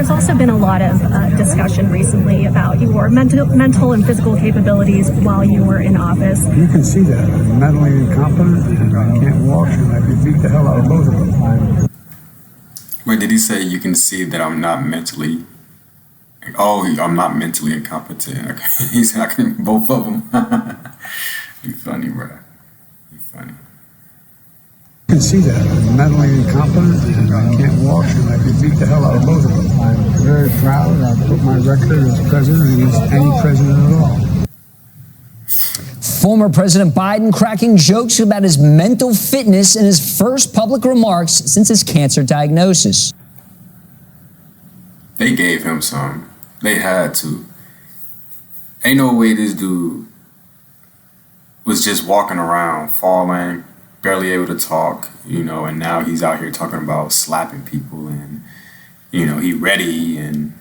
There's also been a lot of discussion recently about your mental and physical capabilities while you were in office. You can see that. I'm mentally incompetent, and I can't walk, and I could beat the hell out of both of them. Wait, did he say you can see that I'm not mentally... Oh, I'm not mentally incompetent. Okay. He said I can both of them. You funny, bro. You funny. You can see that. I'm mentally incompetent, and I can't walk, and I could beat the hell out of both of them. I'm very proud. I put my record as president against any president at all. Former President Biden cracking jokes about his mental fitness in his first public remarks since his cancer diagnosis. They gave him some. They had to. Ain't no way this dude was just walking around, falling, barely able to talk, and now he's out here talking about slapping people and, he ready and,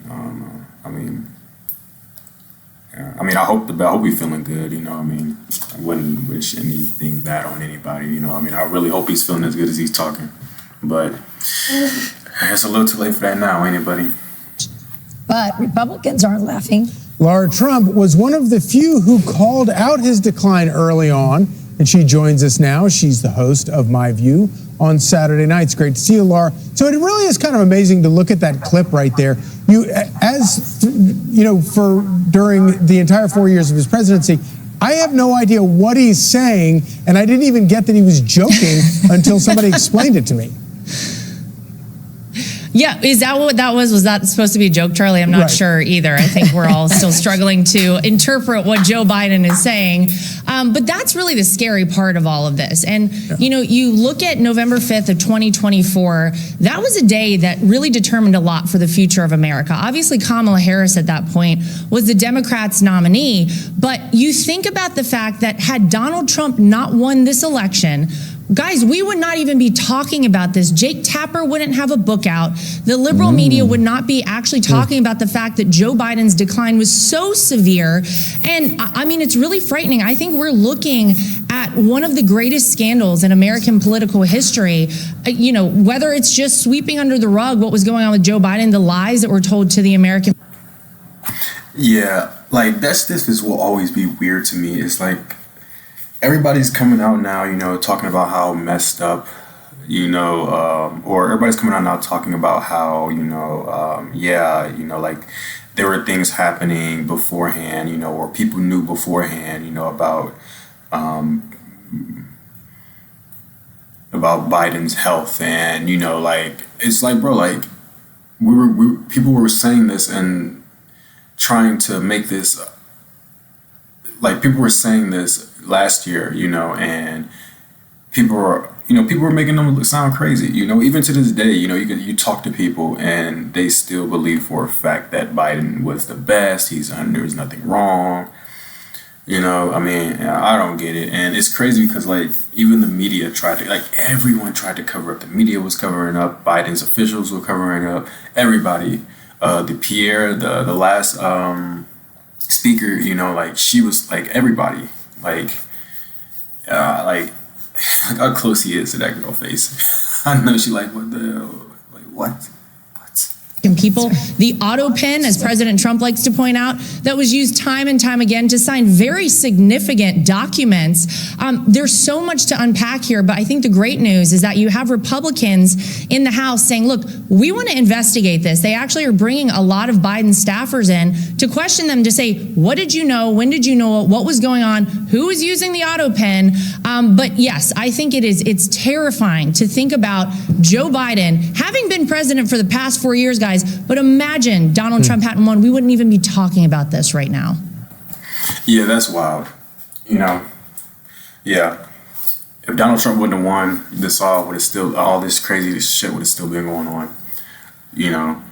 I hope he's feeling good, I wouldn't wish anything bad on anybody, I really hope he's feeling as good as he's talking, but it's a little too late for that now, ain't it, buddy? But Republicans aren't laughing. Lara Trump was one of the few who called out his decline early on, and she joins us now. She's the host of My View on Saturday nights. Great to see you, Lara. So it really is kind of amazing to look at that clip right there. For during the entire 4 years of his presidency, I have no idea what he's saying, and I didn't even get that he was joking until somebody explained it to me. Yeah, is that what that was? Was that supposed to be a joke, Charlie? I'm not sure either. I think we're all still struggling to interpret what Joe Biden is saying. But that's really the scary part of all of this. And, you look at November 5th of 2024, that was a day that really determined a lot for the future of America. Obviously, Kamala Harris at that point was the Democrats' nominee. But you think about the fact that had Donald Trump not won this election, guys, we would not even be talking about this. Jake Tapper wouldn't have a book out. The liberal media would not be actually talking about the fact that Joe Biden's decline was so severe. And it's really frightening. I think we're looking at one of the greatest scandals in American political history. Whether it's just sweeping under the rug what was going on with Joe Biden, the lies that were told to the American. Yeah, this will always be weird to me. It's like, everybody's coming out now, talking about how messed up, or everybody's coming out now talking about how, there were things happening beforehand, or people knew beforehand, about Biden's health. And, it's like, bro, people were saying this and trying to make this, people were saying this last year, and people were making them sound crazy, even to this day, you talk to people and they still believe for a fact that Biden was the best. There's nothing wrong, I don't get it. And it's crazy because even the media everyone tried to cover up. The media was covering up, Biden's officials were covering up, everybody, the last speaker, she was everybody, how close he is to that girl face. I know she what the hell, what? People, the auto pen, as President Trump likes to point out, that was used time and time again to sign very significant documents. There's so much to unpack here, but I think the great news is that you have Republicans in the House saying, look, we want to investigate this. They actually are bringing a lot of Biden staffers in to question them, to say, what did you know? When did you know? What was going on? Who was using the auto pen? But yes, I think it's terrifying to think about Joe Biden having been president for the past 4 years, guys. But imagine Donald Trump hadn't won. We wouldn't even be talking about this right now. Yeah, that's wild. Yeah. If Donald Trump wouldn't have won, all this crazy shit would have still been going on.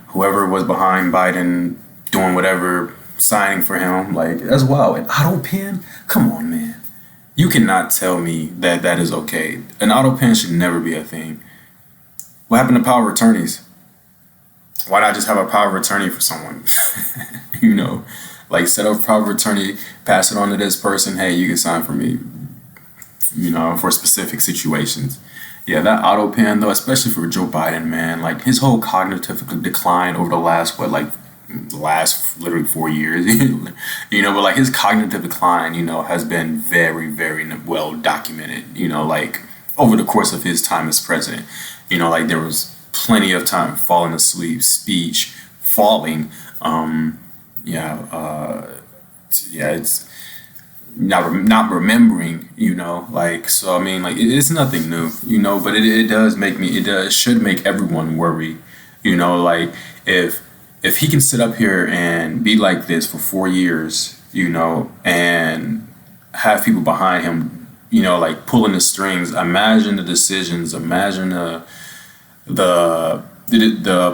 Whoever was behind Biden doing whatever, signing for him, that's wild. An auto pen? Come on, man. You cannot tell me that is okay. An auto pen should never be a thing. What happened to power of attorneys? Why not just have a power of attorney for someone? Set up a power of attorney, pass it on to this person. Hey, you can sign for me, for specific situations. Yeah, that auto pen though, especially for Joe Biden, man, like his whole cognitive decline over the last literally 4 years, but like his cognitive decline, has been very, very well documented, like over the course of his time as president, like there was plenty of time falling asleep, speech, falling, it's not remembering, like, so I mean, like it's nothing new, but it should make everyone worry, like if he can sit up here and be like this for 4 years, and have people behind him, like pulling the strings, imagine the decisions, imagine the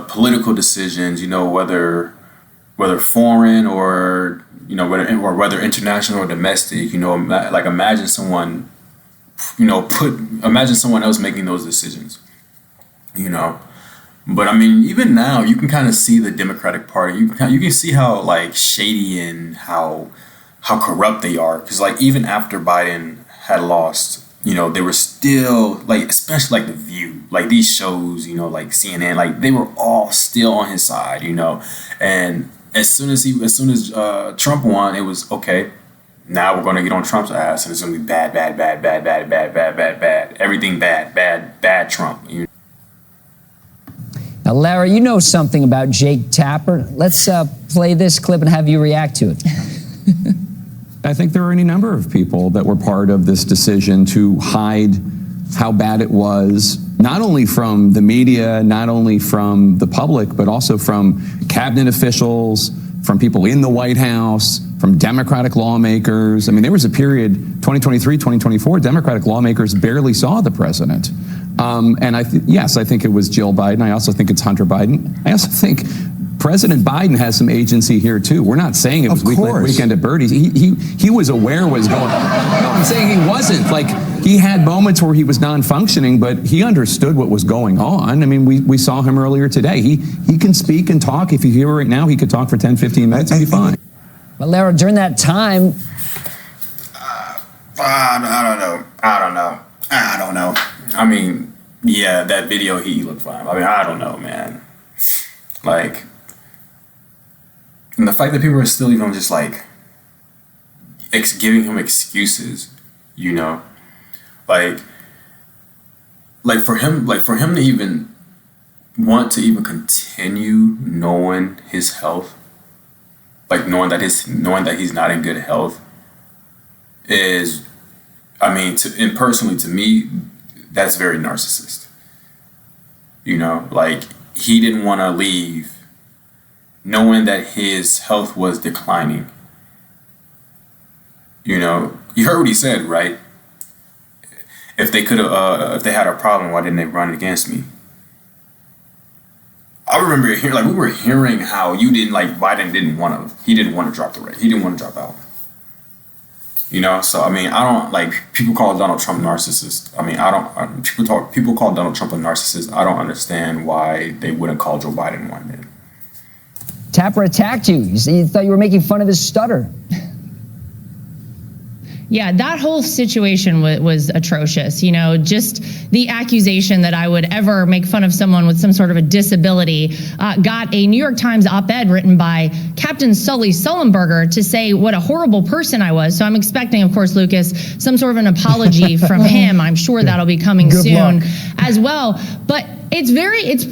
political decisions, whether foreign or whether international or domestic, like imagine someone else making those decisions, But I mean, even now, you can kind of see the Democratic Party. You can see how like shady and how corrupt they are. Because like even after Biden had lost, they were still like, especially like The View, like these shows, like CNN, like they were all still on his side, And as soon as Trump won, it was okay. Now we're going to get on Trump's ass, and it's going to be bad, everything bad Trump. Now, Lara, you know something about Jake Tapper. Let's play this clip and have you react to it. I think there are any number of people that were part of this decision to hide how bad it was, not only from the media, not only from the public, but also from cabinet officials, from people in the White House, from Democratic lawmakers. I mean, there was a period, 2023, 2024, Democratic lawmakers barely saw the president. And I think it was Jill Biden. I also think it's Hunter Biden. I also think President Biden has some agency here too. We're not saying it was weekend at Birdie's. He was aware what was going on. No, I'm saying he wasn't. Like, he had moments where he was non-functioning, but he understood what was going on. I mean, we saw him earlier today. He can speak and talk. If you hear right now, he could talk for 10, 15 minutes and be fine. But Lara, during that time, I don't know. I mean, yeah, that video, he looked fine. I mean, I don't know, man. Like, and the fact that people are still even just like giving him excuses, like for him to even want to even continue knowing his health, like knowing that he's not in good health, is, I mean, personally to me, that's very narcissist. Like he didn't want to leave knowing that his health was declining. You heard what he said, right? If they had a problem, why didn't they run against me? I remember we were hearing how Biden didn't want to drop the race. He didn't want to drop out. So I mean, I don't people call Donald Trump narcissist. I mean, people call Donald Trump a narcissist. I don't understand why they wouldn't call Joe Biden one then. Tapper attacked you. You thought you were making fun of his stutter. Yeah, that whole situation was atrocious. Just the accusation that I would ever make fun of someone with some sort of a disability got a New York Times op-ed written by Captain Sully Sullenberger to say what a horrible person I was. So I'm expecting, of course, Lucas, some sort of an apology from him. I'm sure that'll be coming soon as well. But it's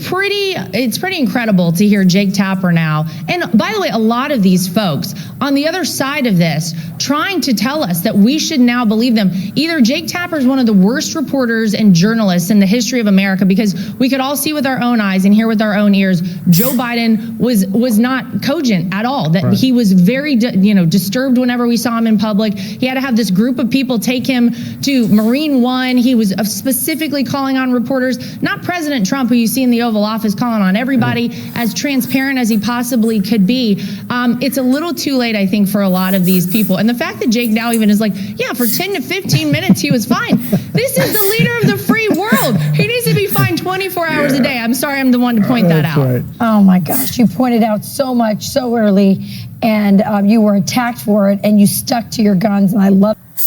pretty incredible to hear Jake Tapper now. And by the way, a lot of these folks on the other side of this trying to tell us that we should now believe them. Either Jake Tapper is one of the worst reporters and journalists in the history of America, because we could all see with our own eyes and hear with our own ears, Joe Biden was not cogent at all. That he was very, disturbed whenever we saw him in public. He had to have this group of people take him to Marine One. He was specifically calling on reporters, not President Trump, who you see in the Oval Office calling on everybody, as transparent as he possibly could be. It's a little too late, I think, for a lot of these people. And the fact that Jake now even is like, yeah, for 10 to 15 minutes, he was fine. This is the leader of the free world. He needs to be fine 24 hours a day. I'm sorry I'm the one to point that out. Right. Oh my gosh, you pointed out so much so early, and you were attacked for it, and you stuck to your guns, and I love it.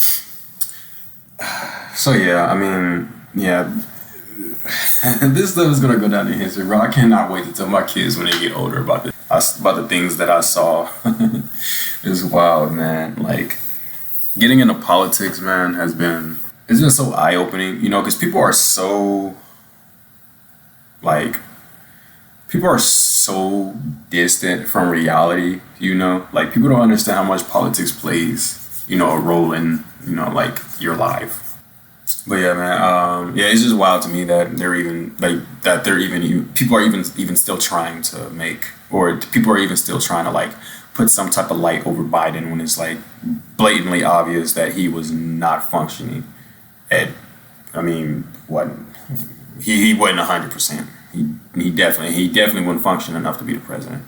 So yeah, I mean, yeah, this stuff is gonna go down in history, bro. I cannot wait to tell my kids when they get older about the things that I saw. It's wild, man. Like getting into politics, man, it's been so eye opening, you know, because people are so distant from reality, you know, like people don't understand how much politics plays, you know, a role in, you know, like your life. But yeah, man, yeah, it's just wild to me that people are even still trying to people are even still trying to like put some type of light over Biden when it's like blatantly obvious that he was not functioning he wasn't 100%. He definitely wouldn't function enough to be the president.